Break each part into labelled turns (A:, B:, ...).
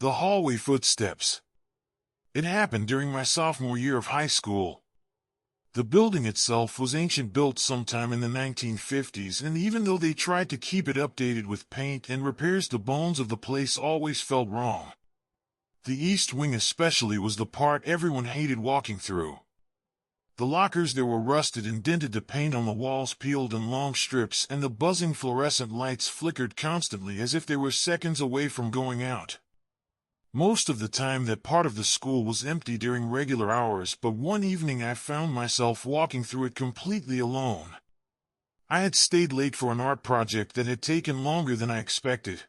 A: The hallway footsteps. It happened during my sophomore year of high school. The building itself was ancient, built sometime in the 1950s, and even though they tried to keep it updated with paint and repairs, the bones of the place always felt wrong. The east wing especially was the part everyone hated walking through. The lockers there were rusted and dented, the paint on the walls peeled in long strips, and the buzzing fluorescent lights flickered constantly as if they were seconds away from going out. Most of the time that part of the school was empty during regular hours, but one evening I found myself walking through it completely alone. I had stayed late for an art project that had taken longer than I expected.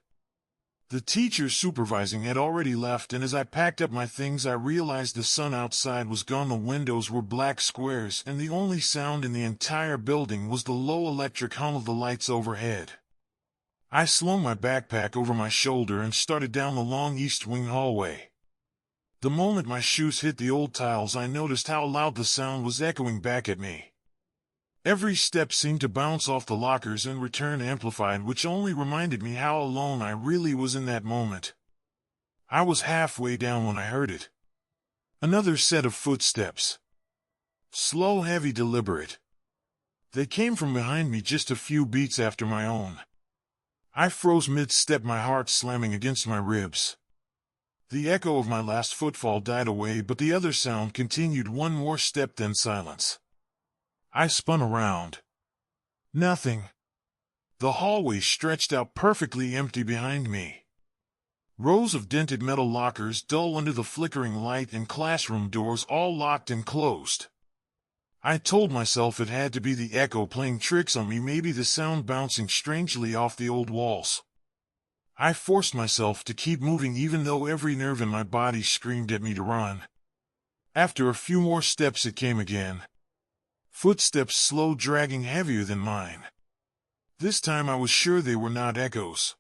A: The teacher supervising had already left, and as I packed up my things I realized the sun outside was gone. The windows were black squares, and the only sound in the entire building was the low electric hum of the lights overhead. I slung my backpack over my shoulder and started down the long east wing hallway. The moment my shoes hit the old tiles, I noticed how loud the sound was echoing back at me. Every step seemed to bounce off the lockers and return amplified, which only reminded me how alone I really was in that moment. I was halfway down when I heard it. Another set of footsteps. Slow, heavy, deliberate. They came from behind me just a few beats after my own. I froze mid-step, my heart slamming against my ribs. The echo of my last footfall died away, but the other sound continued. One more step, then silence. I spun around. Nothing. The hallway stretched out perfectly empty behind me. Rows of dented metal lockers, dull under the flickering light, and classroom doors all locked and closed. I told myself it had to be the echo playing tricks on me, maybe the sound bouncing strangely off the old walls. I forced myself to keep moving even though every nerve in my body screamed at me to run. After a few more steps it came again. Footsteps, slow, dragging, heavier than mine. This time I was sure they were not echoes.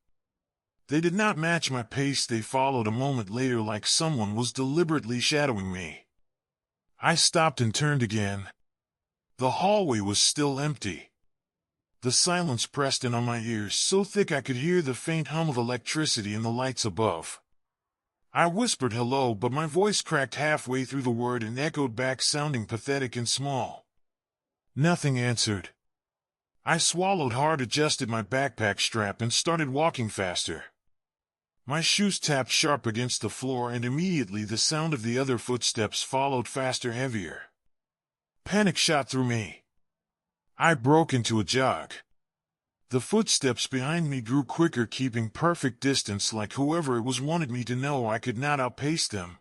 A: They did not match my pace. They followed a moment later like someone was deliberately shadowing me. I stopped and turned again. The hallway was still empty. The silence pressed in on my ears, so thick I could hear the faint hum of electricity in the lights above. I whispered hello, but my voice cracked halfway through the word and echoed back, sounding pathetic and small. Nothing answered. I swallowed hard, adjusted my backpack strap, and started walking faster. My shoes tapped sharp against the floor, and immediately the sound of the other footsteps followed, faster, heavier. Panic shot through me. I broke into a jog. The footsteps behind me grew quicker, keeping perfect distance, like whoever it was wanted me to know I could not outpace them.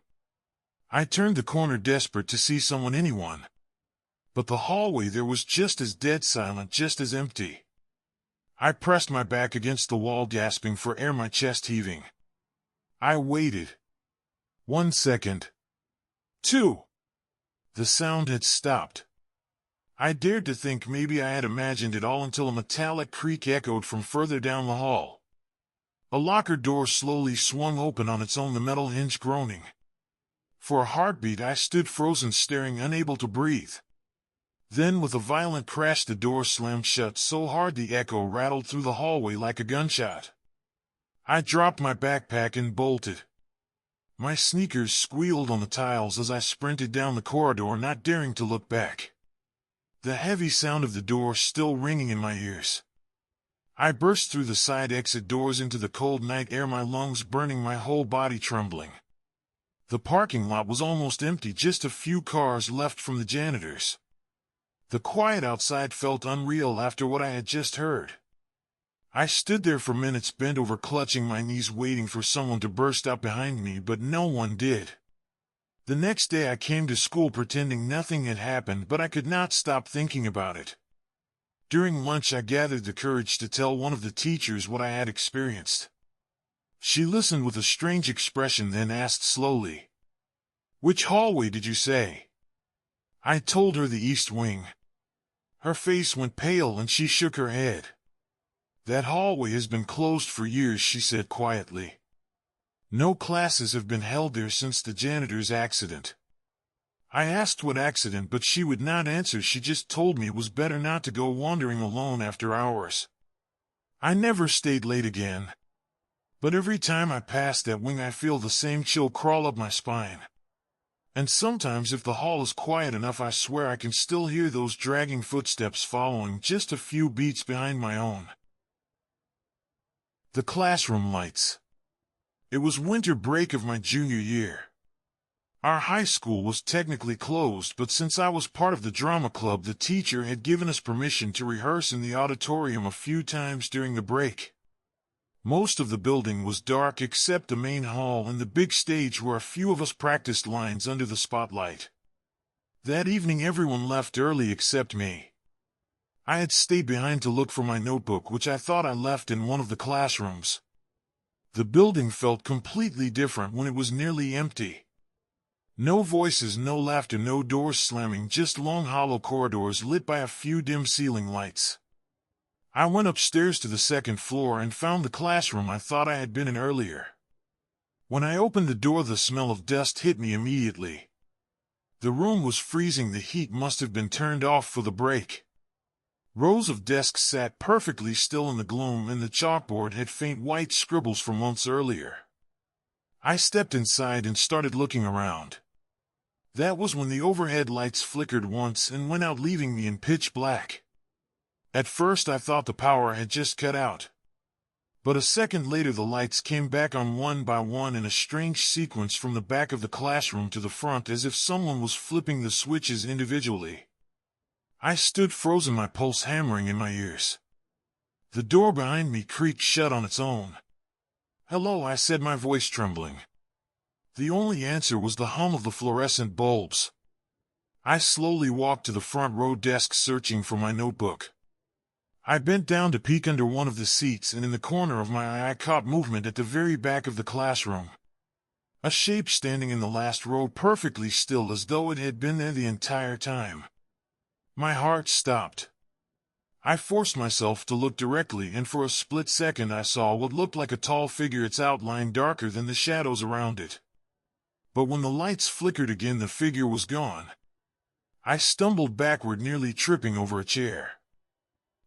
A: I turned the corner, desperate to see someone, anyone. But the hallway there was just as dead silent, just as empty. I pressed my back against the wall, gasping for air, my chest heaving. I waited. 1 second. 2. The sound had stopped. I dared to think maybe I had imagined it all until a metallic creak echoed from further down the hall. A locker door slowly swung open on its own, the metal hinge groaning. For a heartbeat I stood frozen, staring, unable to breathe. Then with a violent crash the door slammed shut so hard the echo rattled through the hallway like a gunshot. I dropped my backpack and bolted. My sneakers squealed on the tiles as I sprinted down the corridor, not daring to look back. The heavy sound of the door still ringing in my ears. I burst through the side exit doors into the cold night air, my lungs burning, my whole body trembling. The parking lot was almost empty, just a few cars left from the janitors. The quiet outside felt unreal after what I had just heard. I stood there for minutes, bent over, clutching my knees, waiting for someone to burst out behind me, but no one did. The next day I came to school pretending nothing had happened, but I could not stop thinking about it. During lunch I gathered the courage to tell one of the teachers what I had experienced. She listened with a strange expression, then asked slowly, "Which hallway did you say?" I told her the east wing. Her face went pale and she shook her head. "That hallway has been closed for years," she said quietly. "No classes have been held there since the janitor's accident." I asked what accident, but she would not answer. She just told me it was better not to go wandering alone after hours. I never stayed late again. But every time I pass that wing I feel the same chill crawl up my spine. And sometimes if the hall is quiet enough I swear I can still hear those dragging footsteps following just a few beats behind my own. The classroom lights. It was winter break of my junior year. Our high school was technically closed, but since I was part of the drama club, the teacher had given us permission to rehearse in the auditorium a few times during the break. Most of the building was dark except the main hall and the big stage where a few of us practiced lines under the spotlight. That evening everyone left early except me. I had stayed behind to look for my notebook, which I thought I left in one of the classrooms. The building felt completely different when it was nearly empty. No voices, no laughter, no doors slamming, just long hollow corridors lit by a few dim ceiling lights. I went upstairs to the second floor and found the classroom I thought I had been in earlier. When I opened the door, the smell of dust hit me immediately. The room was freezing, the heat must have been turned off for the break. Rows of desks sat perfectly still in the gloom, and the chalkboard had faint white scribbles from months earlier. I stepped inside and started looking around. That was when the overhead lights flickered once and went out, leaving me in pitch black. At first I thought the power had just cut out. But a second later the lights came back on one by one in a strange sequence from the back of the classroom to the front, as if someone was flipping the switches individually. I stood frozen, my pulse hammering in my ears. The door behind me creaked shut on its own. "Hello," I said, my voice trembling. The only answer was the hum of the fluorescent bulbs. I slowly walked to the front row desk, searching for my notebook. I bent down to peek under one of the seats, and in the corner of my eye I caught movement at the very back of the classroom. A shape standing in the last row, perfectly still, as though it had been there the entire time. My heart stopped. I forced myself to look directly, and for a split second I saw what looked like a tall figure, its outline darker than the shadows around it. But when the lights flickered again, the figure was gone. I stumbled backward, nearly tripping over a chair.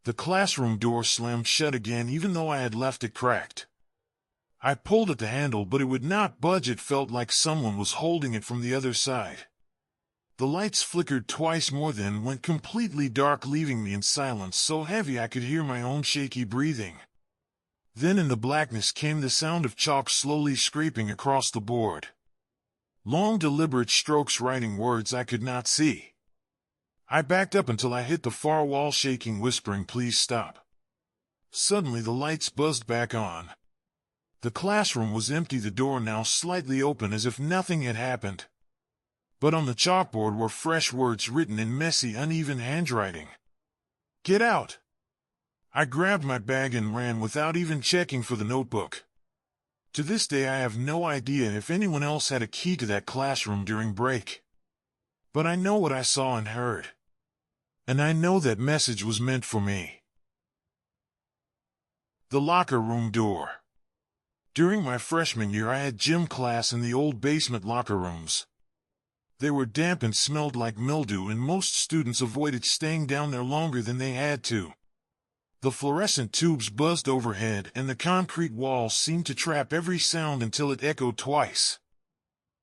A: The classroom door slammed shut again, even though I had left it cracked. I pulled at the handle, but it would not budge. It felt like someone was holding it from the other side. The lights flickered twice more, then went completely dark, leaving me in silence so heavy I could hear my own shaky breathing. Then in the blackness came the sound of chalk slowly scraping across the board. Long, deliberate strokes writing words I could not see. I backed up until I hit the far wall, shaking, whispering, "Please stop." Suddenly the lights buzzed back on. The classroom was empty, the door now slightly open, as if nothing had happened. But on the chalkboard were fresh words written in messy, uneven handwriting. "Get out!" I grabbed my bag and ran without even checking for the notebook. To this day I have no idea if anyone else had a key to that classroom during break. But I know what I saw and heard. And I know that message was meant for me. The locker room door. During my freshman year I had gym class in the old basement locker rooms. They were damp and smelled like mildew, and most students avoided staying down there longer than they had to. The fluorescent tubes buzzed overhead, and the concrete walls seemed to trap every sound until it echoed twice.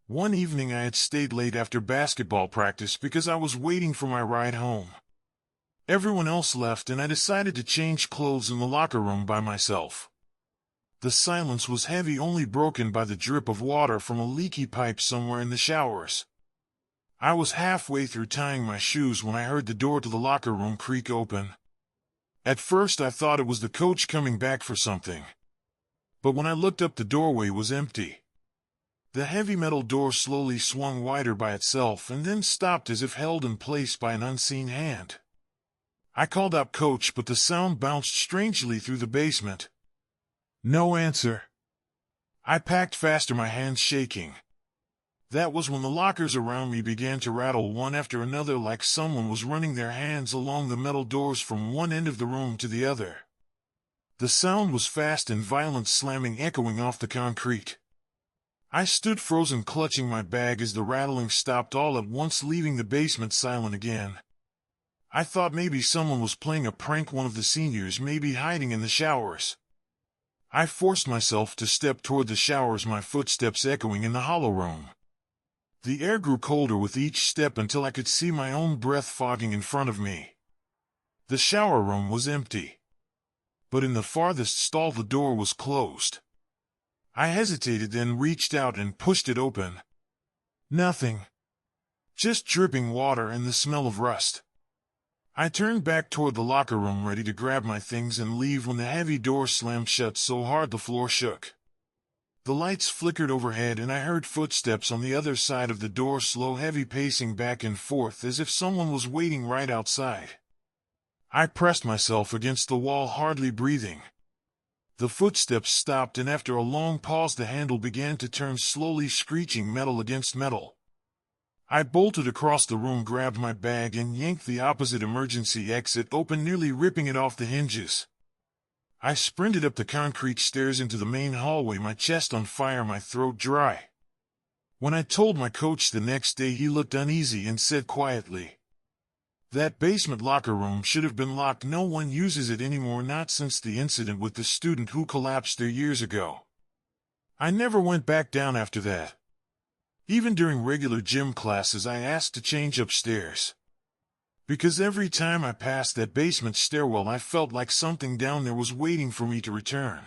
A: One evening I had stayed late after basketball practice because I was waiting for my ride home. Everyone else left, and I decided to change clothes in the locker room by myself. The silence was heavy, only broken by the drip of water from a leaky pipe somewhere in the showers. I was halfway through tying my shoes when I heard the door to the locker room creak open. At first I thought it was the coach coming back for something. But when I looked up, the doorway was empty. The heavy metal door slowly swung wider by itself and then stopped, as if held in place by an unseen hand. I called out, "Coach," but the sound bounced strangely through the basement. No answer. I packed faster, my hands shaking. That was when the lockers around me began to rattle one after another, like someone was running their hands along the metal doors from one end of the room to the other. The sound was fast and violent, slamming, echoing off the concrete. I stood frozen, clutching my bag as the rattling stopped all at once, leaving the basement silent again. I thought maybe someone was playing a prank, one of the seniors, maybe hiding in the showers. I forced myself to step toward the showers, my footsteps echoing in the hollow room. The air grew colder with each step until I could see my own breath fogging in front of me. The shower room was empty, but in the farthest stall the door was closed. I hesitated, then reached out and pushed it open. Nothing. Just dripping water and the smell of rust. I turned back toward the locker room, ready to grab my things and leave, when the heavy door slammed shut so hard the floor shook. The lights flickered overhead, and I heard footsteps on the other side of the door, slow, heavy, pacing back and forth as if someone was waiting right outside. I pressed myself against the wall, hardly breathing. The footsteps stopped, and after a long pause the handle began to turn slowly, screeching metal against metal. I bolted across the room, grabbed my bag, and yanked the opposite emergency exit open, nearly ripping it off the hinges. I sprinted up the concrete stairs into the main hallway, my chest on fire, my throat dry. When I told my coach the next day, he looked uneasy and said quietly, "That basement locker room should have been locked. No one uses it anymore, not since the incident with the student who collapsed there years ago." I never went back down after that. Even during regular gym classes, I asked to change upstairs. Because every time I passed that basement stairwell, I felt like something down there was waiting for me to return.